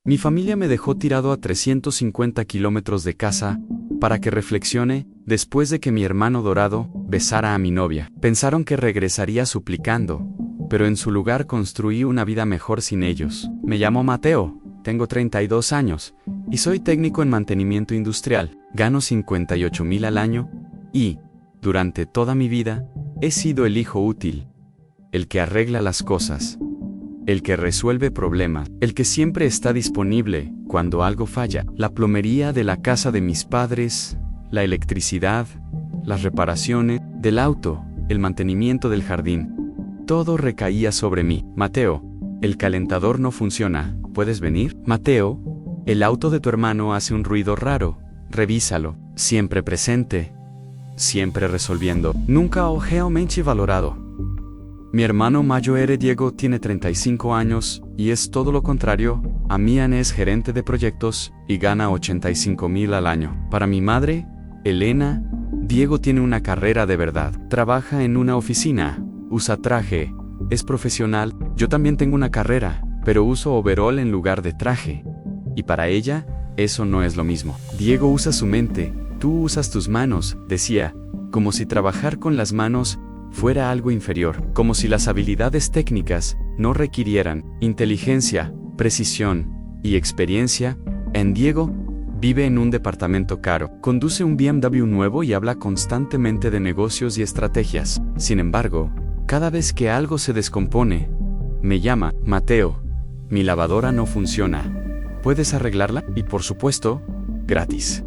Mi familia me dejó tirado a 350 kilómetros de casa para que reflexione después de que mi hermano dorado besara a mi novia. Pensaron que regresaría suplicando, pero en su lugar construí una vida mejor sin ellos. Me llamo Mateo, tengo 32 años y soy técnico en mantenimiento industrial. Gano 58,000 al año y, durante toda mi vida, he sido el hijo útil, el que arregla las cosas, el que resuelve problemas, el que siempre está disponible cuando algo falla. La plomería de la casa de mis padres, la electricidad, las reparaciones del auto, el mantenimiento del jardín. Todo recaía sobre mí. Mateo, el calentador no funciona, ¿puedes venir? Mateo, el auto de tu hermano hace un ruido raro, revísalo. Siempre presente, siempre resolviendo, nunca realmente valorado. Mi hermano mayor Diego tiene 35 años y es todo lo contrario. Amián es gerente de proyectos y gana 85,000 al año. Para mi madre, Elena, Diego tiene una carrera de verdad. Trabaja en una oficina, usa traje, es profesional. Yo también tengo una carrera, pero uso overol en lugar de traje. Y para ella, eso no es lo mismo. Diego usa su mente, tú usas tus manos, decía, como si trabajar con las manos fuera algo inferior, como si las habilidades técnicas no requirieran inteligencia, precisión y experiencia. En Diego, vive en un departamento caro, conduce un BMW nuevo y habla constantemente de negocios y estrategias. Sin embargo, cada vez que algo se descompone, me llama, Mateo, mi lavadora no funciona, ¿puedes arreglarla? Y por supuesto, gratis.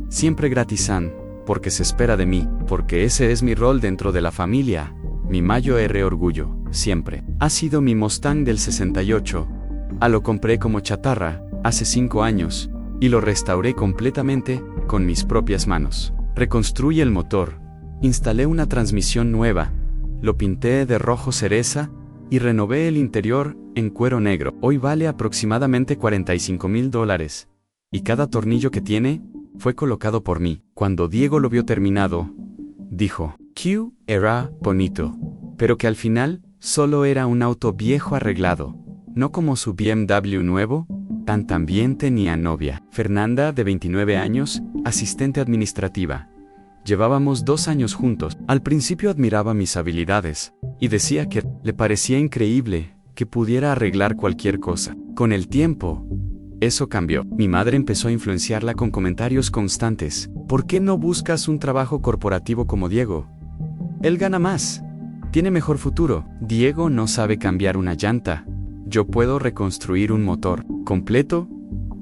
Siempre gratizan, porque se espera de mí, porque ese es mi rol dentro de la familia, mi mayor orgullo, siempre. Ha sido mi Mustang del 68, lo compré como chatarra, hace 5 años, y lo restauré completamente, con mis propias manos. Reconstruí el motor, instalé una transmisión nueva, lo pinté de rojo cereza, y renové el interior en cuero negro. Hoy vale aproximadamente $45,000, y cada tornillo que tiene, fue colocado por mí. Cuando Diego lo vio terminado, dijo, que era bonito, pero que al final solo era un auto viejo arreglado, no como su BMW nuevo. También tenía novia, Fernanda, de 29 años, asistente administrativa. Llevábamos 2 años juntos. Al principio admiraba mis habilidades, y decía que le parecía increíble que pudiera arreglar cualquier cosa. Con el tiempo, eso cambió. Mi madre empezó a influenciarla con comentarios constantes. ¿Por qué no buscas un trabajo corporativo como Diego? Él gana más. Tiene mejor futuro. Diego no sabe cambiar una llanta. Yo puedo reconstruir un motor completo,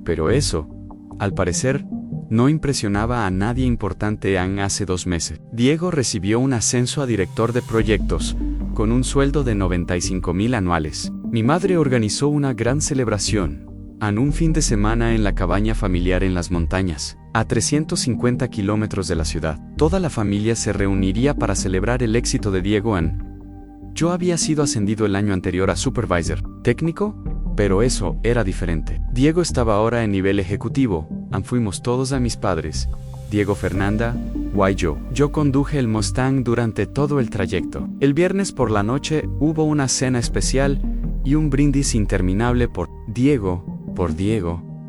pero eso, al parecer, no impresionaba a nadie importante hace 2 meses. Diego recibió un ascenso a director de proyectos, con un sueldo de 95,000 anuales. Mi madre organizó una gran celebración en un fin de semana en la cabaña familiar en las montañas, a 350 kilómetros de la ciudad. Toda la familia se reuniría para celebrar el éxito de Diego. Yo había sido ascendido el año anterior a supervisor técnico, pero eso era diferente. Diego estaba ahora en nivel ejecutivo. Fuimos todos a mis padres, Diego, Fernanda, yo. Yo conduje el Mustang durante todo el trayecto. El viernes por la noche hubo una cena especial y un brindis interminable por Diego,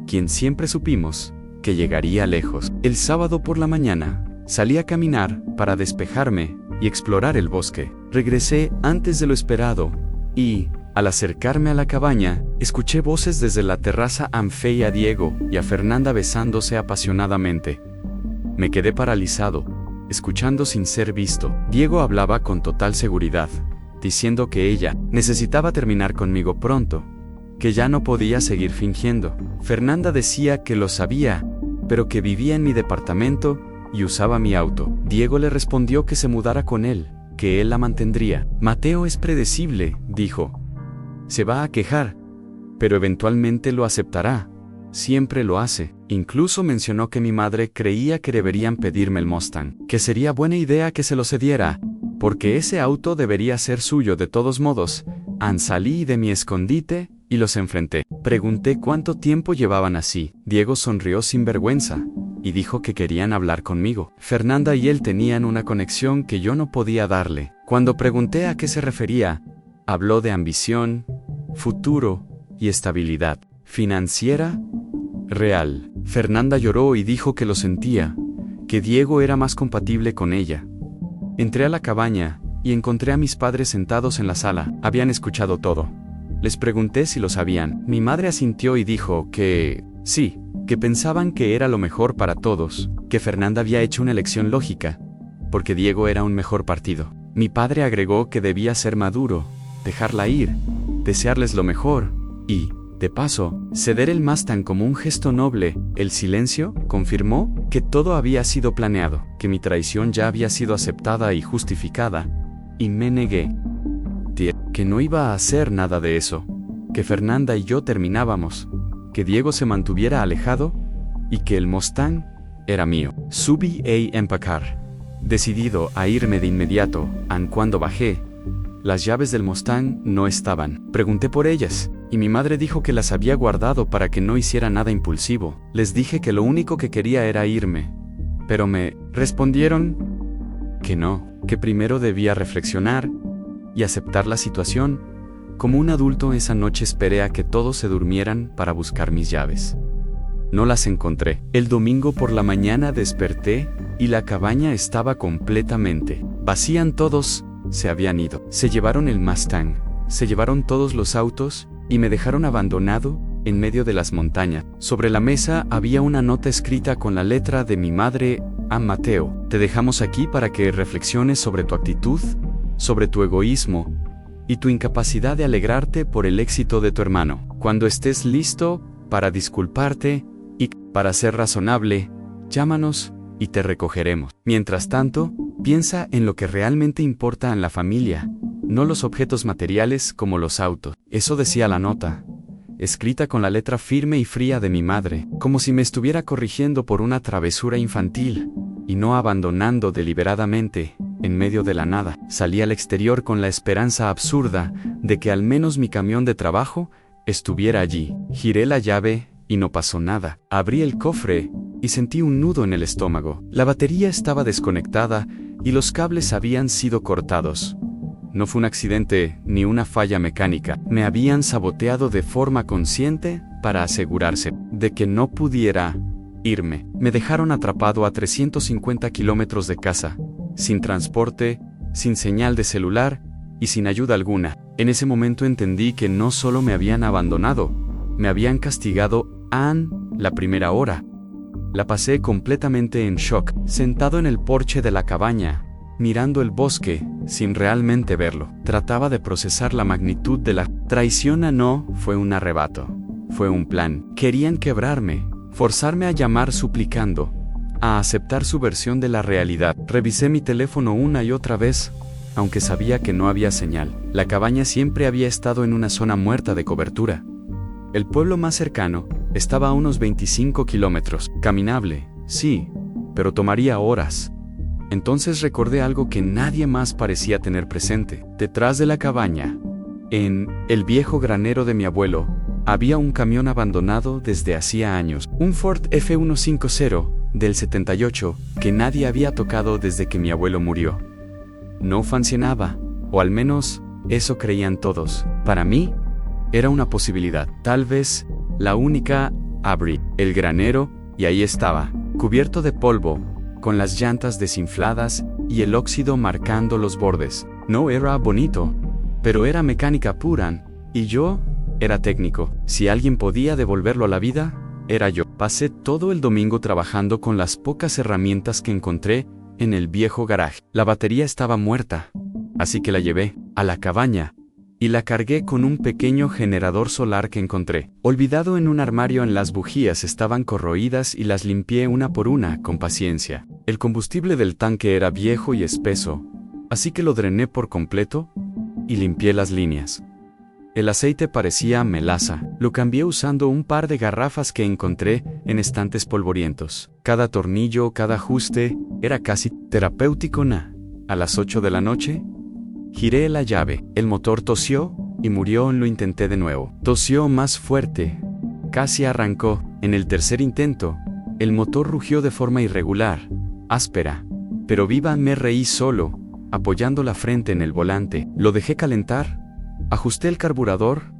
quien siempre supimos que llegaría lejos. El sábado por la mañana, salí a caminar para despejarme y explorar el bosque. Regresé antes de lo esperado y, al acercarme a la cabaña, escuché voces desde la terraza. Veía a Diego y a Fernanda besándose apasionadamente. Me quedé paralizado, escuchando sin ser visto. Diego hablaba con total seguridad, diciendo que ella necesitaba terminar conmigo pronto, que ya no podía seguir fingiendo. Fernanda decía que lo sabía, pero que vivía en mi departamento y usaba mi auto. Diego le respondió que se mudara con él, que él la mantendría. Mateo es predecible, dijo. Se va a quejar, pero eventualmente lo aceptará. Siempre lo hace. Incluso mencionó que mi madre creía que deberían pedirme el Mustang, que sería buena idea que se lo cediera, porque ese auto debería ser suyo de todos modos. Salí de mi escondite y los enfrenté. Pregunté cuánto tiempo llevaban así. Diego sonrió sin vergüenza y dijo que querían hablar conmigo. Fernanda y él tenían una conexión que yo no podía darle. Cuando pregunté a qué se refería, habló de ambición, futuro y estabilidad. financiera real. Fernanda lloró y dijo que lo sentía, que Diego era más compatible con ella. Entré a la cabaña y encontré a mis padres sentados en la sala. Habían escuchado todo. Les pregunté si lo sabían. Mi madre asintió y dijo que sí, que pensaban que era lo mejor para todos, que Fernanda había hecho una elección lógica, porque Diego era un mejor partido. Mi padre agregó que debía ser maduro, dejarla ir, desearles lo mejor y, de paso, ceder el Mustang como un gesto noble. El silencio confirmó que todo había sido planeado, que mi traición ya había sido aceptada y justificada, y me negué. Que no iba a hacer nada de eso, que Fernanda y yo terminábamos, que Diego se mantuviera alejado y que el Mustang era mío. Subí a empacar, decidido a irme de inmediato. Cuando bajé, las llaves del Mustang no estaban. Pregunté por ellas, y mi madre dijo que las había guardado para que no hiciera nada impulsivo. Les dije que lo único que quería era irme, pero me respondieron que no, que primero debía reflexionar y aceptar la situación. Como un adulto, esa noche esperé a que todos se durmieran para buscar mis llaves. No las encontré. El domingo por la mañana desperté y la cabaña estaba completamente vacía. Todos se habían ido. Se llevaron el Mustang, se llevaron todos los autos y me dejaron abandonado en medio de las montañas. Sobre la mesa había una nota escrita con la letra de mi madre a Mateo. Te dejamos aquí para que reflexiones sobre tu actitud, sobre tu egoísmo y tu incapacidad de alegrarte por el éxito de tu hermano. Cuando estés listo para disculparte y para ser razonable, llámanos y te recogeremos. Mientras tanto, piensa en lo que realmente importa en la familia, no los objetos materiales como los autos. Eso decía la nota, escrita con la letra firme y fría de mi madre, como si me estuviera corrigiendo por una travesura infantil, y no abandonando deliberadamente, en medio de la nada. Salí al exterior con la esperanza absurda de que al menos mi camión de trabajo estuviera allí. Giré la llave y no pasó nada. Abrí el cofre y sentí un nudo en el estómago. La batería estaba desconectada y los cables habían sido cortados. No fue un accidente ni una falla mecánica. Me habían saboteado de forma consciente para asegurarse de que no pudiera irme. Me dejaron atrapado a 350 kilómetros de casa, sin transporte, sin señal de celular y sin ayuda alguna. En ese momento entendí que no solo me habían abandonado, me habían castigado. La primera hora la pasé completamente en shock, sentado en el porche de la cabaña, mirando el bosque, sin realmente verlo. Trataba de procesar la magnitud de la traición. No fue un arrebato, fue un plan. Querían quebrarme, forzarme a llamar suplicando, a aceptar su versión de la realidad. Revisé mi teléfono una y otra vez, aunque sabía que no había señal. La cabaña siempre había estado en una zona muerta de cobertura. El pueblo más cercano estaba a unos 25 kilómetros. Caminable, sí, pero tomaría horas. Entonces recordé algo que nadie más parecía tener presente. Detrás de la cabaña, en el viejo granero de mi abuelo, había un camión abandonado desde hacía años. Un Ford F-150 del 78 que nadie había tocado desde que mi abuelo murió. No funcionaba, o al menos eso creían todos. Para mí, era una posibilidad, tal vez la única. Abrí el granero y ahí estaba, cubierto de polvo, con las llantas desinfladas y el óxido marcando los bordes. No era bonito, pero era mecánica pura, y yo era técnico. Si alguien podía devolverlo a la vida, era yo. Pasé todo el domingo trabajando con las pocas herramientas que encontré en el viejo garaje. La batería estaba muerta, así que la llevé a la cabaña y la cargué con un pequeño generador solar que encontré. Olvidado en un armario. En las bujías estaban corroídas y las limpié una por una con paciencia. El combustible del tanque era viejo y espeso, así que lo drené por completo y limpié las líneas. El aceite parecía melaza. Lo cambié usando un par de garrafas que encontré en estantes polvorientos. Cada tornillo, cada ajuste, era casi terapéutico. A las 8 de la noche, giré la llave. El motor tosió y murió. Lo intenté de nuevo. Tosió más fuerte. Casi arrancó. En el tercer intento, el motor rugió de forma irregular, áspera, pero viva. Me reí solo, apoyando la frente en el volante. Lo dejé calentar, ajusté el carburador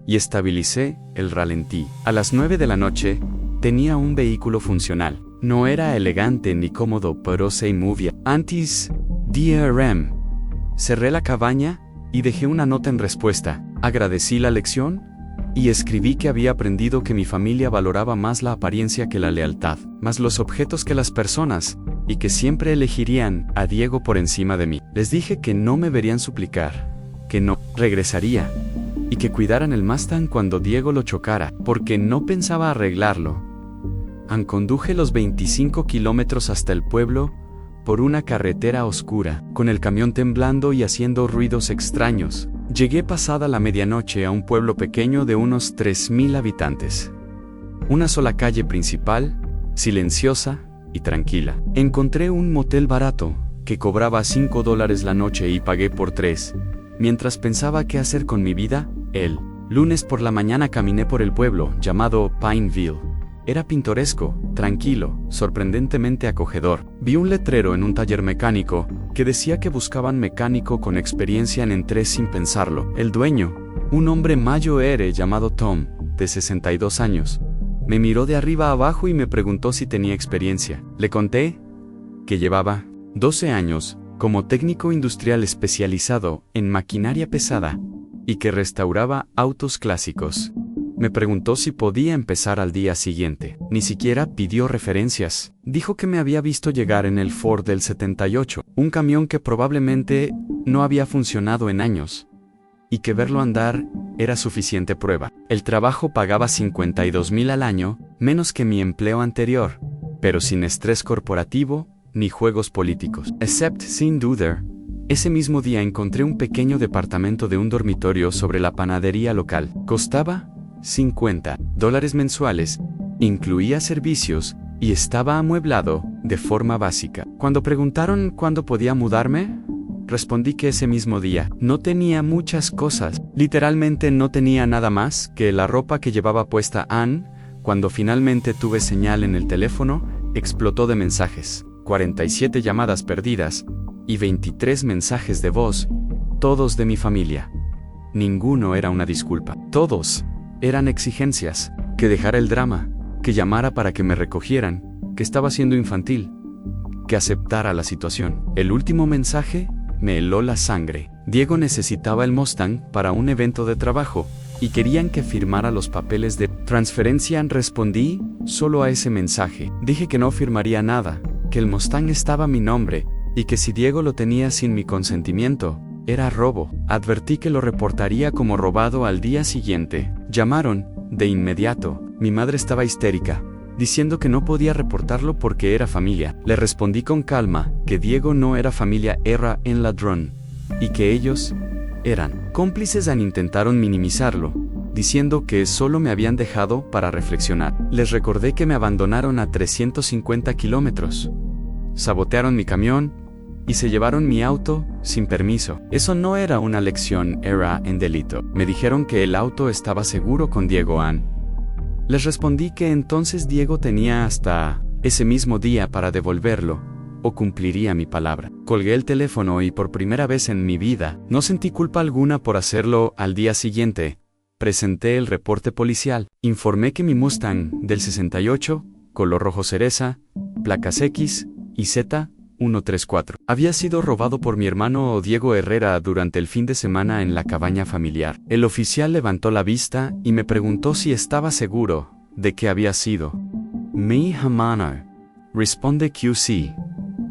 y estabilicé el ralentí. A las 9 de la noche, tenía un vehículo funcional. No era elegante ni cómodo, pero se movía. Antes, DRM. Cerré la cabaña y dejé una nota en respuesta. Agradecí la lección y escribí que había aprendido que mi familia valoraba más la apariencia que la lealtad, más los objetos que las personas, y que siempre elegirían a Diego por encima de mí. Les dije que no me verían suplicar, que no regresaría, y que cuidaran el Mustang cuando Diego lo chocara, porque no pensaba arreglarlo. Conduje los 25 kilómetros hasta el pueblo, por una carretera oscura, con el camión temblando y haciendo ruidos extraños. Llegué pasada la medianoche a un pueblo pequeño de unos 3,000 habitantes. Una sola calle principal, silenciosa y tranquila. Encontré un motel barato, que cobraba $5 la noche y pagué por 3. Mientras pensaba qué hacer con mi vida, el lunes por la mañana caminé por el pueblo, llamado Pineville. Era pintoresco, tranquilo, sorprendentemente acogedor. Vi un letrero en un taller mecánico que decía que buscaban mecánico con experiencia en entré sin pensarlo. El dueño, un hombre mayor llamado Tom, de 62 años, me miró de arriba a abajo y me preguntó si tenía experiencia. Le conté que llevaba 12 años como técnico industrial especializado en maquinaria pesada y que restauraba autos clásicos. Me preguntó si podía empezar al día siguiente. Ni siquiera pidió referencias. Dijo que me había visto llegar en el Ford del 78, un camión que probablemente no había funcionado en años, y que verlo andar era suficiente prueba. El trabajo pagaba $52,000 al año, menos que mi empleo anterior, pero sin estrés corporativo ni juegos políticos. Except sin duda, ese mismo día encontré un pequeño departamento de un dormitorio sobre la panadería local. Costaba $50 mensuales, incluía servicios y estaba amueblado de forma básica. Cuando preguntaron cuándo podía mudarme, respondí que ese mismo día. No tenía muchas cosas, literalmente no tenía nada más que la ropa que llevaba puesta Ann. Cuando finalmente tuve señal en el teléfono, explotó de mensajes, 47 llamadas perdidas y 23 mensajes de voz, todos de mi familia. Ninguno era una disculpa, todos eran exigencias, que dejara el drama, que llamara para que me recogieran, que estaba siendo infantil, que aceptara la situación. El último mensaje me heló la sangre. Diego necesitaba el Mustang para un evento de trabajo, y querían que firmara los papeles de transferencia. Respondí solo a ese mensaje. Dije que no firmaría nada, que el Mustang estaba a mi nombre, y que si Diego lo tenía sin mi consentimiento, era robo. Advertí que lo reportaría como robado al día siguiente. Llamaron de inmediato. Mi madre estaba histérica, diciendo que no podía reportarlo porque era familia. Le respondí con calma que Diego no era familia, era un ladrón, y que ellos eran cómplices. Intentaron minimizarlo, diciendo que solo me habían dejado para reflexionar. Les recordé que me abandonaron a 350 kilómetros. Sabotearon mi camión y se llevaron mi auto sin permiso. Eso no era una lección, era un delito. Me dijeron que el auto estaba seguro con Diego Ann. Les respondí que entonces Diego tenía hasta ese mismo día para devolverlo, o cumpliría mi palabra. Colgué el teléfono y por primera vez en mi vida, no sentí culpa alguna por hacerlo. Al día siguiente, presenté el reporte policial. Informé que mi Mustang del 68, color rojo cereza, placas X y Z, 134. Había sido robado por mi hermano Diego Herrera durante el fin de semana en la cabaña familiar. El oficial levantó la vista y me preguntó si estaba seguro de que había sido mi hermano. Responde que sí,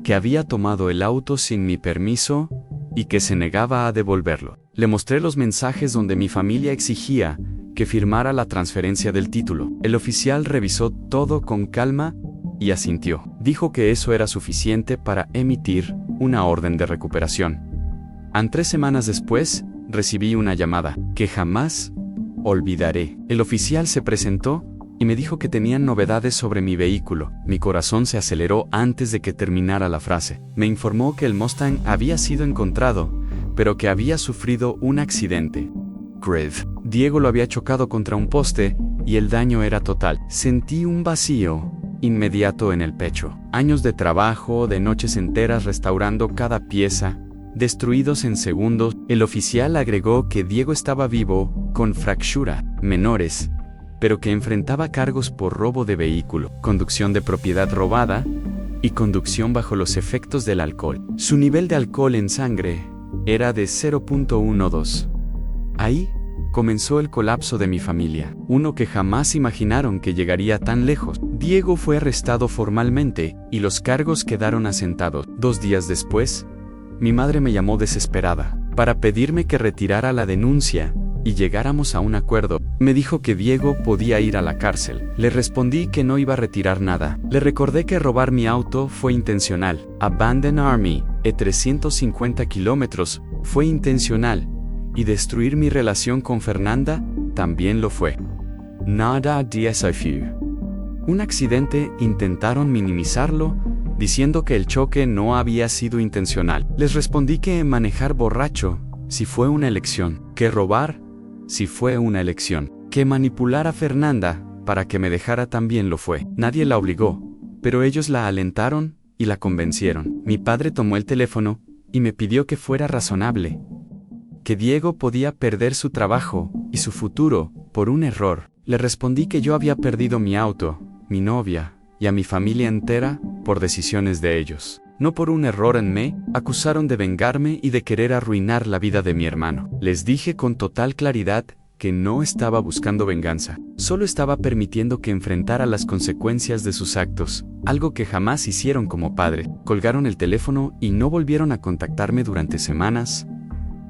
que había tomado el auto sin mi permiso y que se negaba a devolverlo. Le mostré los mensajes donde mi familia exigía que firmara la transferencia del título. El oficial revisó todo con calma y asintió. Dijo que eso era suficiente para emitir una orden de recuperación. 3 semanas después, recibí una llamada que jamás olvidaré. El oficial se presentó y me dijo que tenían novedades sobre mi vehículo. Mi corazón se aceleró antes de que terminara la frase. Me informó que el Mustang había sido encontrado, pero que había sufrido un accidente grave. Diego lo había chocado contra un poste y el daño era total. Sentí un vacío inmediato en el pecho. Años de trabajo, de noches enteras restaurando cada pieza, destruidos en segundos. El oficial agregó que Diego estaba vivo, con fractura, menores, pero que enfrentaba cargos por robo de vehículo, conducción de propiedad robada y conducción bajo los efectos del alcohol. Su nivel de alcohol en sangre era de 0.12. Ahí comenzó el colapso de mi familia, uno que jamás imaginaron que llegaría tan lejos. Diego fue arrestado formalmente y los cargos quedaron asentados. 2 días después, mi madre me llamó desesperada para pedirme que retirara la denuncia y llegáramos a un acuerdo. Me dijo que Diego podía ir a la cárcel. Le respondí que no iba a retirar nada. Le recordé que robar mi auto fue intencional. Abandon Army, 350 kilómetros, fue intencional. Y destruir mi relación con Fernanda también lo fue. Nada DSIFU. Un accidente, intentaron minimizarlo, diciendo que el choque no había sido intencional. Les respondí que manejar borracho, si fue una elección, que robar, si fue una elección, que manipular a Fernanda para que me dejara también lo fue. Nadie la obligó, pero ellos la alentaron y la convencieron. Mi padre tomó el teléfono y me pidió que fuera razonable, que Diego podía perder su trabajo y su futuro por un error. Le respondí que yo había perdido mi auto, mi novia y a mi familia entera por decisiones de ellos. No por un error en mí. Acusaron de vengarme y de querer arruinar la vida de mi hermano. Les dije con total claridad que no estaba buscando venganza, solo estaba permitiendo que enfrentara las consecuencias de sus actos, algo que jamás hicieron como padre. Colgaron el teléfono y no volvieron a contactarme durante semanas.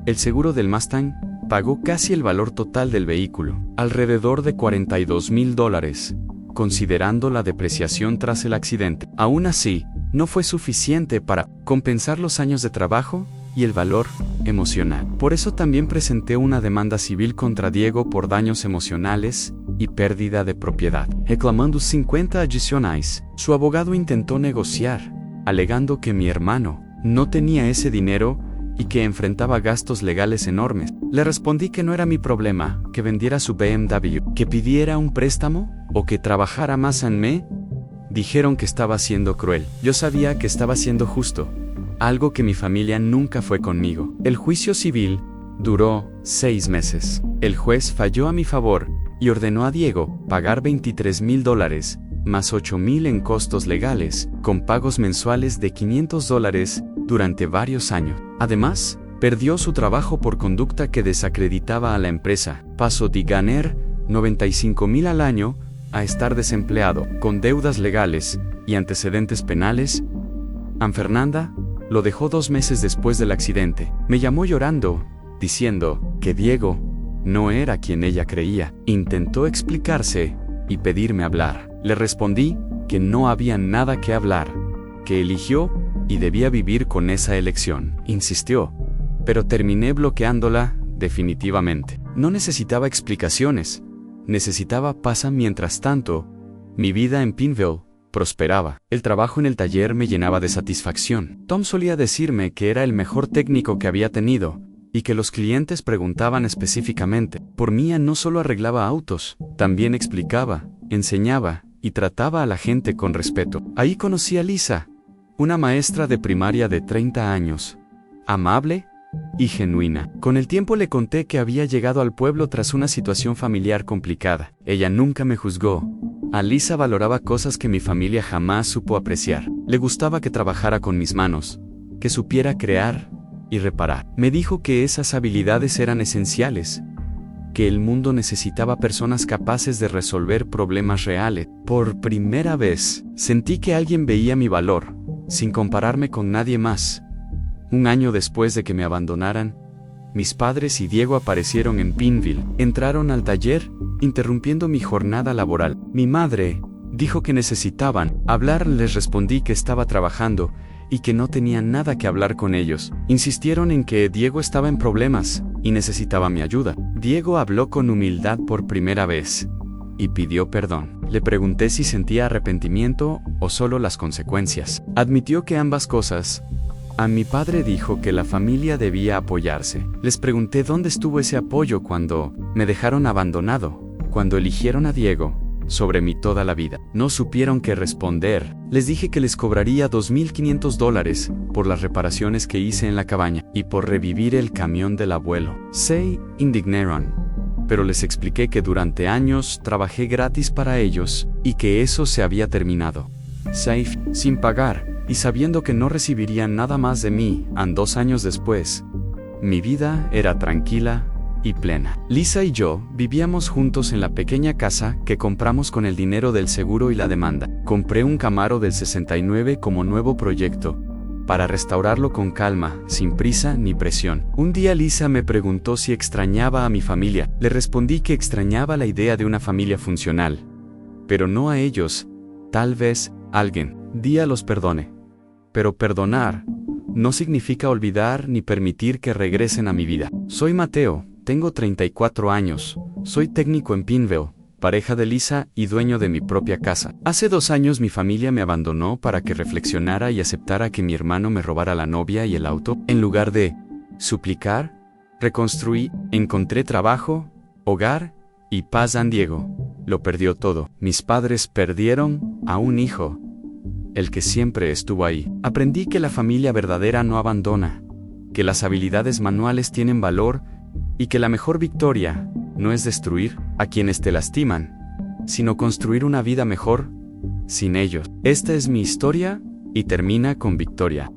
El seguro del Mustang pagó casi el valor total del vehículo, alrededor de $42,000, considerando la depreciación tras el accidente. Aún así, no fue suficiente para compensar los años de trabajo y el valor emocional. Por eso también presenté una demanda civil contra Diego por daños emocionales y pérdida de propiedad, reclamando 50 adicionales. Su abogado intentó negociar, alegando que mi hermano no tenía ese dinero y que enfrentaba gastos legales enormes. Le respondí que no era mi problema, que vendiera su BMW, que pidiera un préstamo o que trabajara más en mí. Dijeron que estaba siendo cruel. Yo sabía que estaba siendo justo, algo que mi familia nunca fue conmigo. El juicio civil duró 6 meses. El juez falló a mi favor y ordenó a Diego pagar $23,000 más $8,000 en costos legales, con pagos mensuales de $500 durante varios años. Además, perdió su trabajo por conducta que desacreditaba a la empresa. Pasó de ganar $95,000 al año a estar desempleado, con deudas legales y antecedentes penales. Fernanda lo dejó 2 meses después del accidente. Me llamó llorando, diciendo que Diego no era quien ella creía. Intentó explicarse y pedirme hablar. Le respondí que no había nada que hablar, que eligió y debía vivir con esa elección. Insistió, pero terminé bloqueándola definitivamente. No necesitaba explicaciones. Necesitaba paz. Mientras tanto, mi vida en Pineville prosperaba. El trabajo en el taller me llenaba de satisfacción. Tom solía decirme que era el mejor técnico que había tenido, y que los clientes preguntaban específicamente por mí. No solo arreglaba autos, también explicaba, enseñaba y trataba a la gente con respeto. Ahí conocí a Lisa, una maestra de primaria de 30 años, amable y genuina. Con el tiempo le conté que había llegado al pueblo tras una situación familiar complicada. Ella nunca me juzgó. A Lisa valoraba cosas que mi familia jamás supo apreciar. Le gustaba que trabajara con mis manos, que supiera crear y reparar. Me dijo que esas habilidades eran esenciales, que el mundo necesitaba personas capaces de resolver problemas reales. Por primera vez, sentí que alguien veía mi valor, sin compararme con nadie más. 1 año después de que me abandonaran, mis padres y Diego aparecieron en Pineville. Entraron al taller, interrumpiendo mi jornada laboral. Mi madre dijo que necesitaban hablar. Les respondí que estaba trabajando y que no tenía nada que hablar con ellos. Insistieron en que Diego estaba en problemas y necesitaba mi ayuda. Diego habló con humildad por primera vez y pidió perdón. Le pregunté si sentía arrepentimiento o solo las consecuencias. Admitió que ambas cosas. A mi padre dijo que la familia debía apoyarse. Les pregunté dónde estuvo ese apoyo cuando me dejaron abandonado, cuando eligieron a Diego, sobre mí toda la vida. No supieron qué responder. Les dije que les cobraría $2,500 por las reparaciones que hice en la cabaña y por revivir el camión del abuelo. Se indignaron, pero les expliqué que durante años trabajé gratis para ellos y que eso se había terminado. Safe, sin pagar, y sabiendo que no recibirían nada más de mí, 2 años después, mi vida era tranquila y plena. Lisa y yo vivíamos juntos en la pequeña casa que compramos con el dinero del seguro y la demanda. Compré un Camaro del 69 como nuevo proyecto, para restaurarlo con calma, sin prisa ni presión. Un día Lisa me preguntó si extrañaba a mi familia. Le respondí que extrañaba la idea de una familia funcional, pero no a ellos, tal vez alguien. Día los perdone. Pero perdonar no significa olvidar ni permitir que regresen a mi vida. Soy Mateo. Tengo 34 años, soy técnico en Pineville, pareja de Lisa y dueño de mi propia casa. Hace 2 años mi familia me abandonó para que reflexionara y aceptara que mi hermano me robara la novia y el auto. En lugar de suplicar, reconstruí, encontré trabajo, hogar y paz. San Diego lo perdió todo. Mis padres perdieron a un hijo, el que siempre estuvo ahí. Aprendí que la familia verdadera no abandona, que las habilidades manuales tienen valor y que la mejor victoria no es destruir a quienes te lastiman, sino construir una vida mejor sin ellos. Esta es mi historia y termina con victoria.